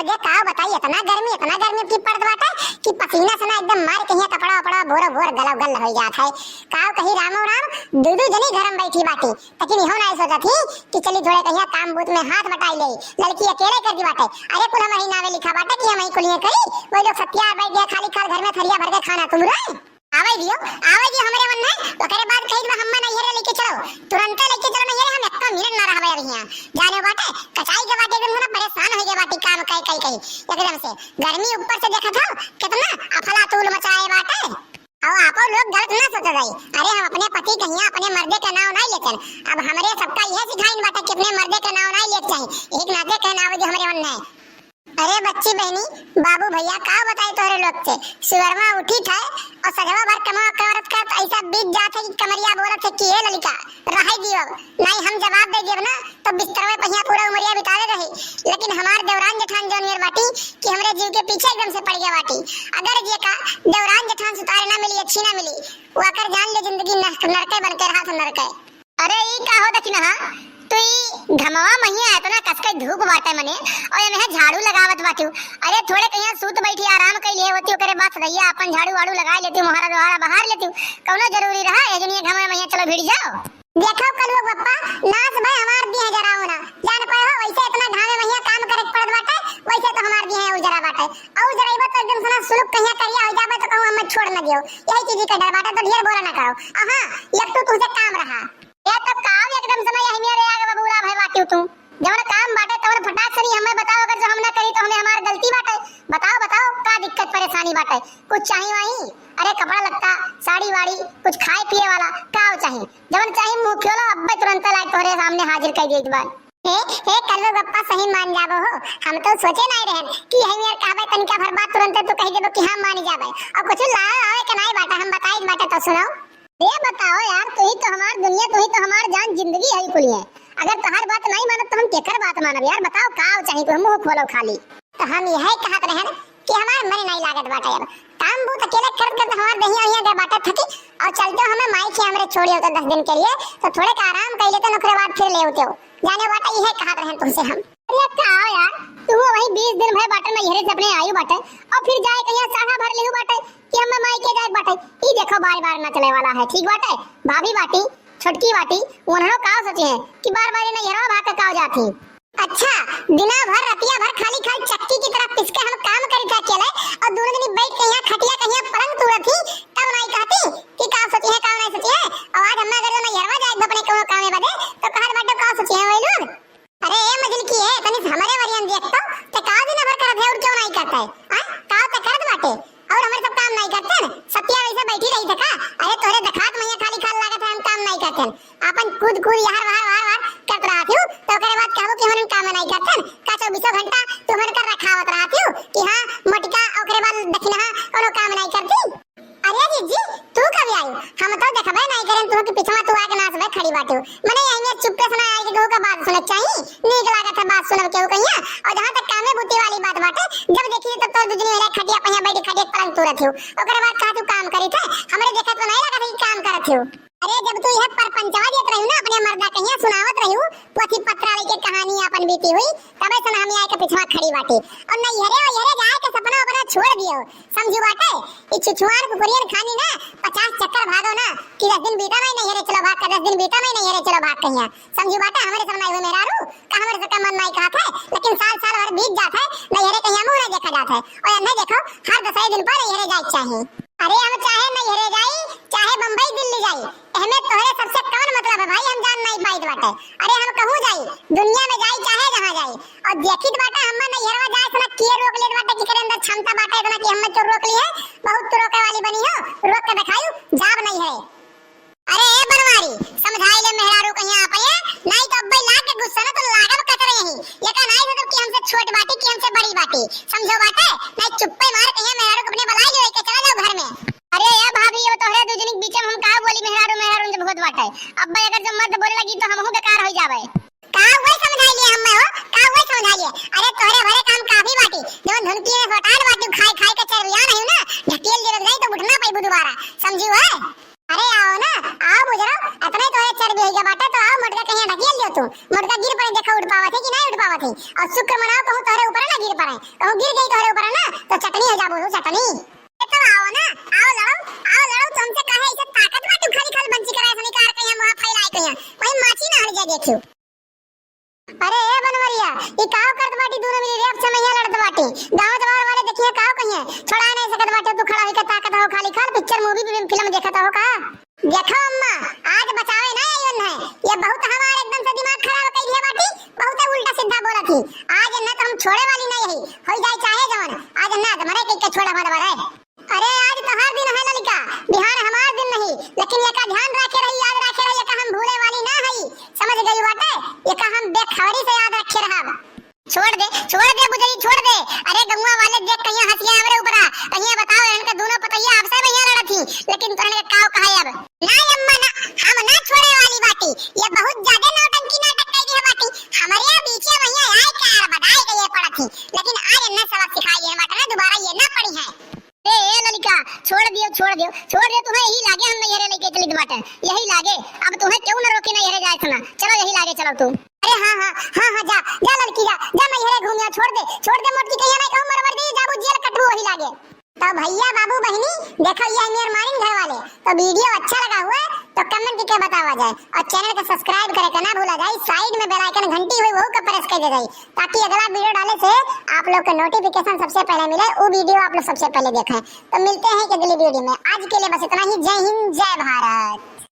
समझे का बताई इतना गर्मी की पड़त बाटे कि पसीना से ना एकदम मार कहिया कपड़ा वपड़ा बोर बोर गल गल हो जात है। का कही रामो राम दू जनी घर में बैठी बाटी लेकिन इहो ना सोचा थी कि चली थोड़े कहिया काम बूत में हाथ बटाई ले लड़की अकेले कर दी बाटे। अरे कुल हम ही नावे लिखा बाटे कि हम ही कुलिए करी वही लोग सत्यार बैठ गया खाली खाल घर में थरिया भर के खाना तुम रहे आवे दियो हमरे मन में ओकरे बाद कहि दबा हम्मा नहीं हेरे लेके चलो तुरंत लेके चलो नहीं हेरे हम एक मिनट ना रहबे अभी यहां जाने बाटे कचाई के बाटे एकदम ना परेशान हो गए बाटी काम कई एकदम से गर्मी ऊपर से देखा था कितना अफलातूल मचाए बाटे। और आपो लोग गलत ना सोच जाई। अरे हम अपने पति कहिया अपने मर्दे का नाम नहीं लेते अब हमरे सबका यह सिखाइन बाटे कि अपने मर्दे का नाम नहीं लेते चाहिए एक नाते का नाम जो हमरे मन में। अरे बच्ची बहनी बाबू भैया का बताए तोरे लोग से सुवरमा उठी था और सजवा भर कमा करत का ऐसा बीत जाते कि कमरिया बोलत है कि ए ललिका रहाई दियो नहीं हम जवाब दे देब ना तो बिस्तर में पहिया पूरा उमरिया बिताले रहे। लेकिन हमार देवरान जेठान जौन मेर बाटी कि हमरे जीव के पीछे एकदम से पड़ गया बाटी। अगर जे का देवरान जेठान सुतारे ना मिली अच्छी ना मिली वो अकर जान ले जिंदगी नरके बन के रहा नरके। अरे ई का हो दक्षिणा तो ई घमवा महिया है तो ना कसके धूप बाटे मने और एमे झाड़ू लगावत बाटू। अरे थोड़े कहिया सूत बैठी आराम कई लिए होती ओकरे बाद सदैया अपन झाड़ू वाड़ू लगा लेती मोहरा दोहरा बाहर लेती कौनो जरूरी रहा ए जनिए घमवा महिया चलो भिड़ जाओ। देखो कल वो पप्पा नाच भाई हमार दी है जरा होना जान पाए हो वैसे इतना घामे महिया काम करे पड़त बाटे वैसे तो हमार दी है उजरा बाटे और जराइबो तो एकदम सना सुलुक कहिया करिया हो जाबे तो कहूं हम छोड़ न दियो यही चीज का डर बाटे तो ढेर बोला ना करो। हां एक तो तुझे काम रहा ये तो काम एकदम समय यही मेरे आगे बबूला भाई बाटी तू जवन काम बाटे तवन फटाक से हमें बताओ अगर जो हम ना करी तो हमें हमार गलती बाटे बताओ का दिक्कत परेशानी बाटे कुछ चाहिए वही। अरे कपड़ा लगता साड़ी वाड़ी कुछ खाए पिए वाला का चाहिए जवन चाहिए मुंह खोलो अब्बे तुरंत लाइक तोरे सामने हाजिर कर देत बा। हे कल्लू गप्पा सही मान जाबो हो हम तो सोचे नहीं रहन कि यही मेर कहबे तनिका भर बात तुरंत तो कह देबो कि हां मान जाबे और कुछ ला आवे के नहीं बाटा हम बताई बाटा तो सुनो। ये बताओ यार तू ही तो हमार दुनिया तू ही तो हमार जान जिंदगी है कुली है अगर तोहर बात नहीं मानत तो हम केकर बात मानब यार बताओ का चाहिए को मुंह खोलो खाली। तो हम यही कहत रहन कि हमार मन नहीं लागत बाटा यार काम बहुत अकेले कर हमार दहिया हिया दे बाटा थकी और चलते हमें माई के हमरे छोड़ी होते 10 दिन के लिए तो थोड़े का आराम कर लेते ओकरे बाद फिर ले होते हो जाने बाटा यही कहत रहन तुमसे हम। अरे का यार तू वही 20 दिन भर बाटा में यही से अपने आयु बाटा और फिर जाए कहिया साढ़ा भर लेहु बाटा कि हम माई के जाए बाटा ई देखो बार ना चले वाला है ठीक बाटा भाभी बाटी छोटकी बाटी उन्होंने का सोचे हैं कि बार नहीं हरवा भाग का जाती। अच्छा दिना भर रतिया भर खाली चक्की की तरह पिसके हम काम करी था अकेले और दोनों दिन बैठ के यहां खटिया कहिया पलंग तुरत थी तब नहीं कहती कि का सोची है का नहीं सोची है और आज हम अगर नहीं हरवा जाए अपने कोनो काम में बदे तो कहर बाटे का सोची है वही लोग। अरे ये मजल की है तनी हमारे वरियन देखतो तो का दिन भर करत है और क्यों नहीं करता है का तो करत बाटे और हमारे सब काम नहीं करते न सत्या वैसे बैठी रही थका। अरे तोरे दखात मैया खाली खाल लागत है हम काम नहीं करते अपन खुद यार वार करत रहती हूं तो ओकरे बाद कहबो कि हम काम नहीं करते का 24 घंटा तुम्हारे कर रखावत रहती हूं कि हां मोटिका ओकरे बाद दक्षिणा कोनो काम नहीं करती। अरे जीजी तू कब आई हम तो देखबे नहीं करें तू के पीछे तू आके नाचबे खड़ी बाटू मने यही में चुप सुना आई के का बात सुनत चाहिए नीक लागत है बात सुनब केहू कहिया और जहां तक कामे बुद्धि वाली बात बाटे जब देखी तब तो दुजनी मेरे खटिया पहिया बैठी खटिया पलंग तुरत हो ओकरे बाद का तू काम करी थे हमरे देखत तो नहीं लगा कि काम करत हो। अरे जब तू यह परपंचवा देत रही ना अपने मर्दा कहिया सुनावत रही पोथी पत्रा के कहानी अपन बीती हुई तबे से हम आए के पिछवा खड़ी बाटी और नहीं हरे जाए के सपना अपना छोड़ दियो समझू बाटे ई छुछुआर कुकुरियन खानी ना 50 चक्कर भागो ना कि 10 दिन बीता नहीं हरे चलो भाग का 10 दिन बीता नहीं हरे चलो भाग कहिया समझू बाटे हमरे समझ में मेरा रू का हमरे से मन नहीं कहत है लेकिन साल भर बीत जात है नहीं हरे कहिया मुंह नहीं देखा जात है और नहीं देखो हर 10 दिन पर हरे जाए चाहिए। अरे हम चाहे नहीं हरे जाई चाहे बंबई दिल्ली जाई हमें तोहरे सबसे कौन मतलब है भाई हम जान नहीं पाई बाटे। अरे हम कहूं जाई दुनिया में जाई चाहे जहां जाई और देखित बाटे हम नहीं हरवा जाए सला के रोक लेत बाटे कि करे अंदर क्षमता बाटे इतना कि हम तो रोक ली है बहुत तो रोके वाली बनी हो रोक के दिखायू जाब नहीं है। अरे ए बनवारी समझाई ले मेहरारू कहिया आपे नहीं तो अब्बे लाग के गुस्सा ना तो लागब कतरे यही ये का नहीं मतलब कि हमसे छोट बाटी कि हमसे बड़ी बाटी समझो बाटे नहीं चुप्पे मार कहिया मेहरारू को अपने बुलाई ले के चला जाओ घर में। अरे या भाभी ये तोहरे दुजनी बीच में हम का बोली मेहरारू जब बहुत बाटे अब्बे अगर जब मर्द बोले लगी तो हमहु बेकार हो जावे का वही समझाई लिए हम हो का वही समझाई लिए। अरे तोहरे भरे काम काफी बाटी जब धुनकी में फटाल बाटी खाई के चरिया नहीं ना ढकेल जरूरत नहीं तो उठना पाई दोबारा समझी है। अरे आओ ना आओ बुजरो इतने तोहरे चर्बी हो गया बाटा तो आओ मटका कहीं ढकेल लियो तू मटका गिर पड़े देखो उठ पावत है कि नहीं उठ पावत है और शुक्र मनाओ कहूं कहूं तोहरे ऊपर ना गिर पड़े, कहूं गिर गई तोहरे ऊपर ना तो चटनी है जा बोलू चटनी। तो आओ ना, आओ लड़ो तुमसे कहे ऐसे ताकत बाटू खाली खाली बंची कराए सनी कार कहिया मुंह फैलाए कहिया कोई माची ना हट जा देखियो। अरे ए बनवरिया ई काव करत बाटी दोनों मिली रेप समैया लड़त बाटी, गांव जवार वाले देखिए काव कहिए छोड़ा नहीं सकत बाटे तू खड़ा होके ताकत हो खाली खाल पिक्चर मूवी फिल्म देखत हो का। देखो अम्मा आज बचावे ना आयोन है, ये बहुत हमारे एकदम से दिमाग खराब कर दिया बाटी, बहुत उल्टा सीधा बोला थी। आज न तो हम छोड़े वाली नहीं यही हो जाए चाहे जवन, आज न तो मरे के छोड़ा मत बड़े। अरे आज तो हर दिन है ललिका, बिहार हमार दिन नहीं, लेकिन ये का ध्यान रखे रही याद रखे रही, ये का हम भूले वाली ना है, समझ गई बाटे, ये का हम बेखबरी से याद रखे रहब। छोड़ दे बुजरी छोड़ दे। अरे गंगा वाले देख कहिया हंसिया हमरे ऊपर कहिया बताओ इनके दोनों पतैया आपसे भैया लड़ा थी, लेकिन तोहने काव कहा अब ना अम्मा ना हम ना छोड़े वाली बाटी, ये बहुत ज्यादा नौटंकी नाटक कर दी है बाटी, हमारे बीचे भैया आए कार बधाई के ये पड़ा थी, लेकिन आज न सबक सिखाई है बाटा ना दोबारा ये ना पड़ी है। ए ललिका छोड़ दियो तुम्हें यही लागे हम नहीं लेके चली बाटे, यही लागे अब तुम्हें क्यों ना रोके नहीं जाए सुना, चलो यही लागे चलो तू। अरे हां जा लड़की जा मैं यही घूमिया छोड़ दे मोटकी कहिया नहीं कहूं मरवर दे जाबू जेल कटबू वही लागे। तो भैया बाबू बहनी देखो ये मेरे मारिन घर वाले, तो वीडियो अच्छा लगा हुआ तो कमेंट करके बतावा जाए और चैनल को सब्सक्राइब करे का ना भूला जाए, साइड में बेल आइकन घंटी हुई वो का प्रेस कर दे जाए ताकि अगला वीडियो डाले से आप लोग को नोटिफिकेशन सबसे पहले मिले, वो वीडियो आप लोग सबसे पहले देखें। तो मिलते हैं अगली वीडियो में, आज के लिए बस इतना ही। जय हिंद जय भारत।